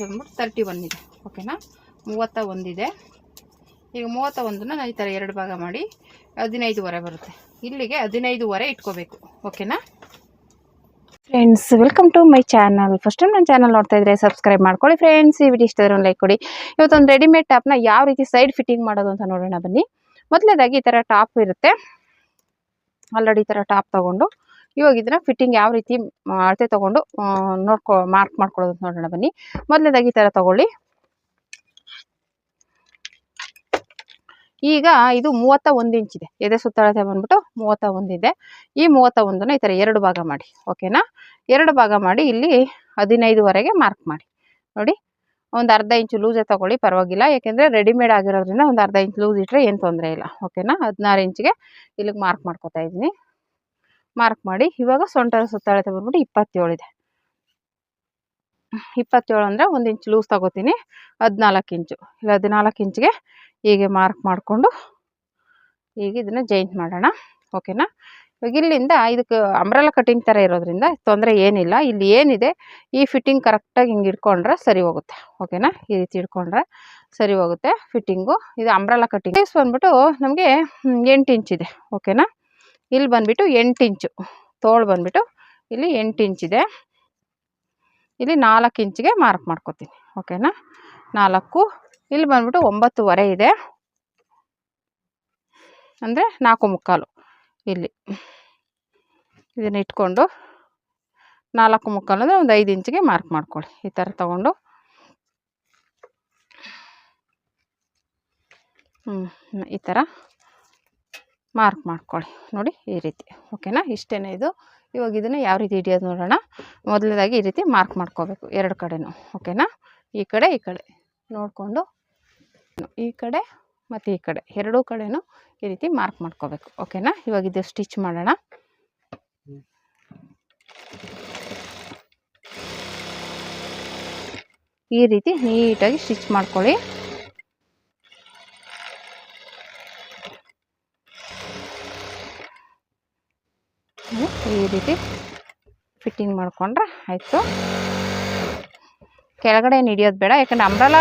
ಬಂದ್ಬಿಟ್ಟು 31 ಇದೆ. ಓಕೆನಾ, 31 ಇದೆ. ಈಗ 31ನ ನಾನು ಈ ಥರ 2 ಭಾಗ ಮಾಡಿ 15ವರೆ ಬರುತ್ತೆ. ಇಲ್ಲಿಗೆ 15ವರೆ ಇಟ್ಕೋಬೇಕು. ಓಕೆನಾ friends, welcome to my channel. First time ನನ್ನ ಚಾನಲ್ ನೋಡ್ತಾ ಇದ್ರೆ ಸಬ್ಸ್ಕ್ರೈಬ್ ಮಾಡ್ಕೊಳ್ಳಿ ಫ್ರೆಂಡ್ಸ್. ಈ ವಿಡಿಯೋ ಇಷ್ಟ ಆದರೆ ಒಂದು ಲೈಕ್ ಕೊಡಿ. ಇವತ್ತೊಂದು ರೆಡಿಮೇಡ್ ಟಾಪ್ನ ಯಾವ ರೀತಿ ಸೈಡ್ ಫಿಟ್ಟಿಂಗ್ ಮಾಡೋದು ಅಂತ ನೋಡೋಣ ಬನ್ನಿ. ಮೊದಲನೇದಾಗಿ ಈ ಥರ ಟಾಪ್ ಇರುತ್ತೆ, ಆಲ್ರೆಡಿ ಈ ಥರ ಟಾಪ್ ತೊಗೊಂಡು ಇವಾಗ ಇದನ್ನ ಫಿಟ್ಟಿಂಗ್ ಯಾವ ರೀತಿ ಅಳತೆ ತೊಗೊಂಡು ಮಾರ್ಕ್ ಮಾಡ್ಕೊಳ್ಳೋದು ಅಂತ ನೋಡೋಣ ಬನ್ನಿ. ಮೊದಲನೇದಾಗಿ ಈ ಥರ ತೊಗೊಳ್ಳಿ. ಈಗ ಇದು 31 ಇಂಚಿದೆ. ಎದೆ ಸುತ್ತಳತೆ ಬಂದ್ಬಿಟ್ಟು 31 ಇದೆ. ಈ 31ನ ಈ ಥರ 2 ಭಾಗ ಮಾಡಿ. ಓಕೆನಾ, 2 ಭಾಗ ಮಾಡಿ ಇಲ್ಲಿ 15ವರೆಗೆ ಮಾರ್ಕ್ ಮಾಡಿ. ನೋಡಿ, ಒಂದು ಅರ್ಧ ಇಂಚು ಲೂಸೇ ತೊಗೊಳ್ಳಿ, ಪರವಾಗಿಲ್ಲ. ಯಾಕೆಂದರೆ ರೆಡಿಮೇಡ್ ಆಗಿರೋದ್ರಿಂದ ಒಂದು ಅರ್ಧ ಇಂಚು ಲೂಸ್ ಇಟ್ಟರೆ ಏನು ತೊಂದರೆ ಇಲ್ಲ. ಓಕೆನಾ, 16 ಇಂಚಿಗೆ ಇಲ್ಲಿಗೆ ಮಾರ್ಕ್ ಮಾಡ್ಕೊತಾ ಇದ್ದೀನಿ. ಮಾರ್ಕ್ ಮಾಡಿ ಇವಾಗ ಸೊಂಟದ ಸುತ್ತಳತೆ ಬಂದ್ಬಿಟ್ಟು 27 ಇದೆ. 27 ಅಂದರೆ 1 ಇಂಚು ಲೂಸ್ ತಗೋತೀನಿ. 14 ಇಂಚು, ಇಲ್ಲ 14 ಇಂಚಿಗೆ ಹೀಗೆ ಮಾರ್ಕ್ ಮಾಡಿಕೊಂಡು ಈಗ ಇದನ್ನು ಜಾಯಿಂಟ್ ಮಾಡೋಣ. ಓಕೆನಾ, ಇವಾಗ ಇಲ್ಲಿಂದ ಇದಕ್ಕೆ ಅಂಬ್ರೆಲಾ ಕಟಿಂಗ್ ಥರ ಇರೋದ್ರಿಂದ ತೊಂದರೆ ಏನಿಲ್ಲ. ಇಲ್ಲಿ ಏನಿದೆ ಈ ಫಿಟ್ಟಿಂಗ್ ಕರೆಕ್ಟಾಗಿ ಹಿಂಗೆ ಇಟ್ಕೊಂಡ್ರೆ ಸರಿ ಹೋಗುತ್ತೆ. ಓಕೆನಾ, ಈ ರೀತಿ ಇಟ್ಕೊಂಡ್ರೆ ಸರಿ ಹೋಗುತ್ತೆ ಫಿಟ್ಟಿಂಗು. ಇದು ಅಂಬ್ರೆಲಾ ಕಟಿಂಗ್ ಬಂದ್ಬಿಟ್ಟು ನಮಗೆ 8 ಇಂಚಿದೆ. ಓಕೆನಾ, ಇಲ್ಲಿ ಬಂದುಬಿಟ್ಟು 8 ಇಂಚು, ತೋಳು ಬಂದುಬಿಟ್ಟು ಇಲ್ಲಿ 8 ಇಂಚಿದೆ. ಇಲ್ಲಿ 4 ಇಂಚಿಗೆ ಮಾರ್ಕ್ ಮಾಡ್ಕೊತೀನಿ. ಓಕೆನಾ, 4, ಇಲ್ಲಿ ಬಂದ್ಬಿಟ್ಟು 9ವರೆ ಇದೆ, ಅಂದರೆ 4 ಮುಕ್ಕಾಲು. ಇಲ್ಲಿ ಇದನ್ನು ಇಟ್ಕೊಂಡು 4 ಮುಕ್ಕಾಲು ಅಂದರೆ ಒಂದು 5 ಇಂಚಿಗೆ ಮಾರ್ಕ್ ಮಾಡ್ಕೊಳ್ಳಿ. ಈ ಥರ ತಗೊಂಡು ಈ ಥರ ಮಾರ್ಕ್ ಮಾಡ್ಕೊಳ್ಳಿ. ನೋಡಿ ಈ ರೀತಿ. ಓಕೆನಾ, ಇಷ್ಟೇ ಇದು. ಇವಾಗ ಇದನ್ನು ಯಾವ ರೀತಿ ಹಿಡಿಯೋದು ನೋಡೋಣ. ಮೊದಲನೇದಾಗಿ ಈ ರೀತಿ ಮಾರ್ಕ್ ಮಾಡ್ಕೋಬೇಕು 2 ಕಡೆನೂ. ಓಕೆನಾ, ಈ ಕಡೆ ನೋಡಿಕೊಂಡು ಈ ಕಡೆ ಮತ್ತು ಈ ಕಡೆ 2 ಕಡೆನೂ ಈ ರೀತಿ ಮಾರ್ಕ್ ಮಾಡ್ಕೋಬೇಕು. ಓಕೆನಾ, ಇವಾಗ ಇದು ಸ್ಟಿಚ್ ಮಾಡೋಣ. ಈ ರೀತಿ ನೀಟಾಗಿ ಸ್ಟಿಚ್ ಮಾಡ್ಕೊಳ್ಳಿ. ಈ ರೀತಿ ಫಿಟ್ಟಿಂಗ್ ಮಾಡಿಕೊಂಡ್ರೆ ಆಯಿತು. ಕೆಳಗಡೆ ಏನು ಹಿಡಿಯೋದು ಬೇಡ, ಯಾಕಂದರೆ ಅಂಬ್ರೆಲಾ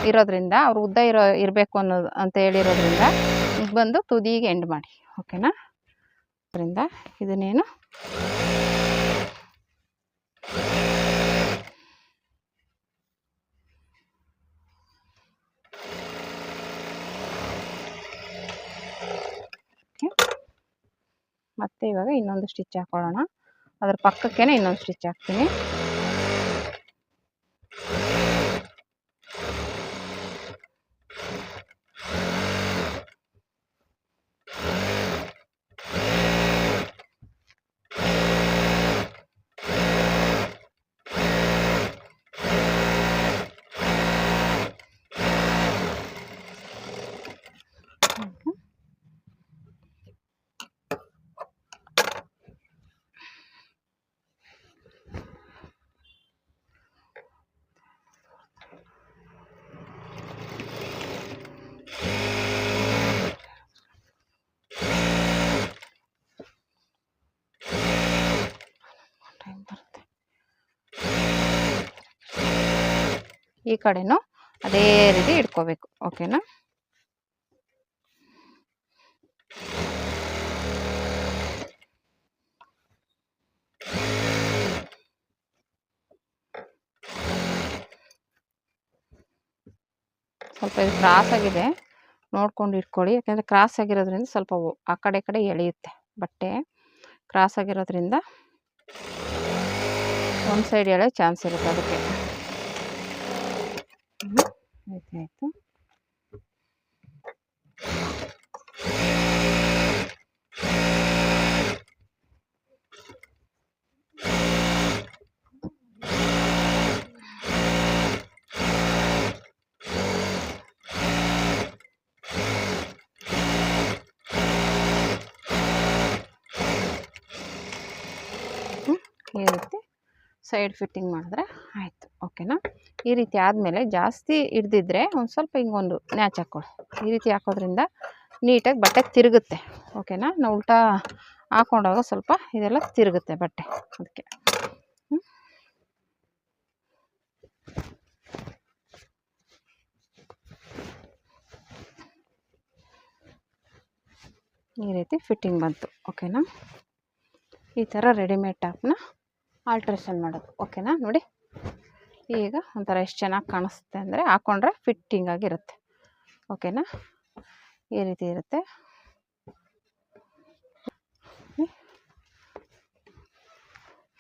ಇರೋದ್ರಿಂದ ಅವ್ರು ಉದ್ದ ಇರಬೇಕು ಅನ್ನೋದು ಅಂತ ಹೇಳಿರೋದ್ರಿಂದ ಬಂದು ತುದಿಗೆ ಎಂಡ್ ಮಾಡಿ. ಓಕೆನಾ, ಅದರಿಂದ ಇದನ್ನೇನು ಮತ್ತೆ ಇವಾಗ ಇನ್ನೊಂದು ಸ್ಟಿಚ್ ಹಾಕೊಳ್ಳೋಣ. ಅದ್ರ ಪಕ್ಕಕ್ಕೇನೆ ಇನ್ನೊಂದು ಸ್ಟಿಚ್ ಹಾಕ್ತೀನಿ. ಈ ಕಡೆನೂ ಅದೇ ರೀತಿ ಇಟ್ಕೋಬೇಕು. ಓಕೆನಾ, ಸ್ವಲ್ಪ ಇದು ಕ್ರಾಸ್ ಆಗಿದೆ, ನೋಡ್ಕೊಂಡು ಇಟ್ಕೊಳ್ಳಿ. ಯಾಕೆಂದರೆ ಕ್ರಾಸ್ ಆಗಿರೋದ್ರಿಂದ ಸ್ವಲ್ಪ ಆ ಕಡೆ ಎಳೆಯುತ್ತೆ ಬಟ್ಟೆ. ಕ್ರಾಸ್ ಆಗಿರೋದ್ರಿಂದ ಒಂದು ಸೈಡ್ ಎಳೆಯೋ ಚಾನ್ಸ್ ಇರುತ್ತೆ. ಅದಕ್ಕೆ ಆಯಿತು. ಈ ರೀತಿ ಸೈಡ್ ಫಿಟ್ಟಿಂಗ್ ಮಾಡಿದ್ರೆ ಆಯಿತು. ಓಕೆನಾ, ಈ ರೀತಿ ಆದಮೇಲೆ ಜಾಸ್ತಿ ಹಿಡ್ದಿದ್ರೆ ಒಂದು ಸ್ವಲ್ಪ ಹಿಂಗೊಂದು ನ್ಯಾಚ್ ಹಾಕ್ಕೊಳ್ಳಿ. ಈ ರೀತಿ ಹಾಕೋದ್ರಿಂದ ನೀಟಾಗಿ ಬಟ್ಟೆ ತಿರುಗುತ್ತೆ. ಓಕೆನಾ, ನಾವು ಉಲ್ಟಾ ಹಾಕೊಂಡಾಗ ಸ್ವಲ್ಪ ಇದೆಲ್ಲ ತಿರುಗುತ್ತೆ ಬಟ್ಟೆ. ಅದಕ್ಕೆ ಈ ರೀತಿ ಫಿಟ್ಟಿಂಗ್ ಬಂತು. ಓಕೆನಾ, ಈ ಥರ ರೆಡಿಮೇಡ್ ಟಾಪ್ನ ಆಲ್ಟ್ರೇಷನ್ ಮಾಡೋದು. ಓಕೆನಾ, ನೋಡಿ ಈಗ ಒಂಥರ ಎಷ್ಟು ಚೆನ್ನಾಗಿ ಕಾಣಿಸುತ್ತೆ ಅಂದರೆ ಹಾಕ್ಕೊಂಡ್ರೆ ಫಿಟ್ಟಿಂಗ್ ಆಗಿರುತ್ತೆ. ಓಕೆನಾ, ಈ ರೀತಿ ಇರುತ್ತೆ.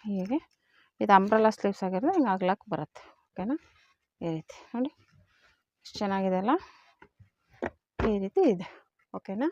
ಹೀಗೆ ಇದು ಅಂಬ್ರೆಲಾ ಸ್ಲೀವ್ಸ್ ಆಗಿರೋದು ಹಿಂಗೆ ಆಗ್ಲಕ್ಕೆ ಬರುತ್ತೆ. ಓಕೆನಾ, ಈ ರೀತಿ ನೋಡಿ ಎಷ್ಟು ಚೆನ್ನಾಗಿದೆ ಅಲ್ಲ, ಈ ರೀತಿ ಇದೆ. ಓಕೆನಾ.